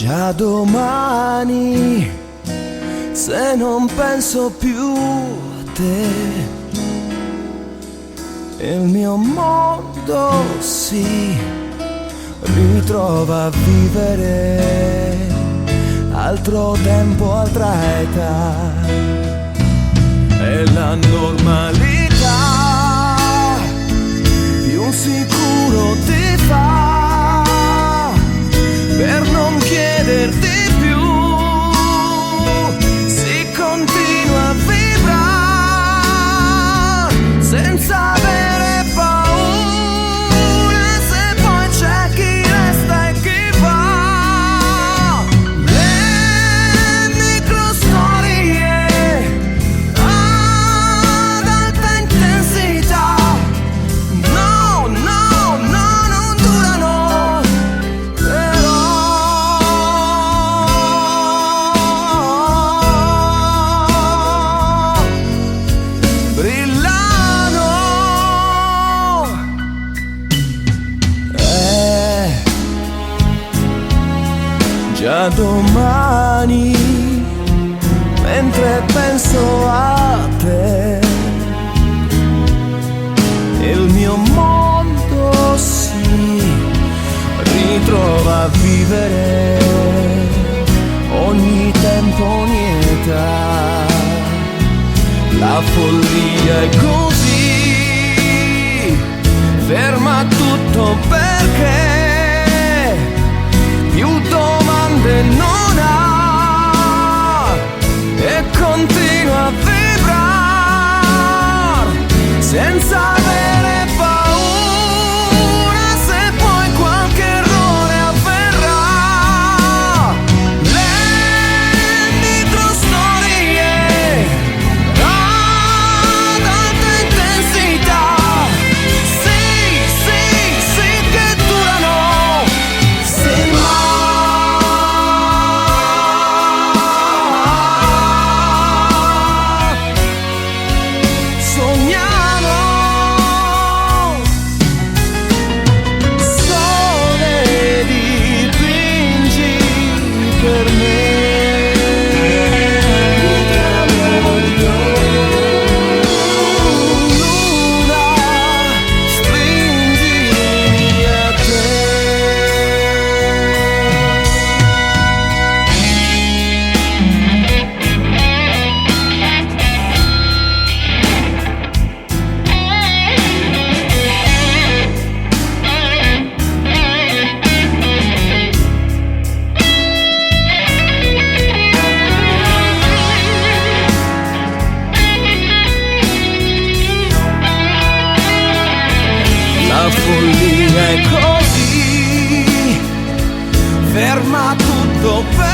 Già domani, se non penso più a te, il mio mondo si ritrova a vivere altro tempo, altra età. È la normalità, più sicuro ti fa per non chiederti più. Si continua a vibrare senza avere paura, se poi c'è chi resta e chi va. Le microstorie ad alta intensità, no, no, no, non durano, però brillano. Già domani, mentre penso a te, il mio mondo si ritrova a vivere ogni tempo, ogni età. La follia è così, ferma tutto perché più domande non ha e continua a vibrare senza avere paura, se poi qualche errore avverrà. Le microstorie ad alta intensità, sì, sì, sì, che durano, sì, ma sognano. Sole dipingi per me, luna stringimi a te. La follia è così, ferma tutto per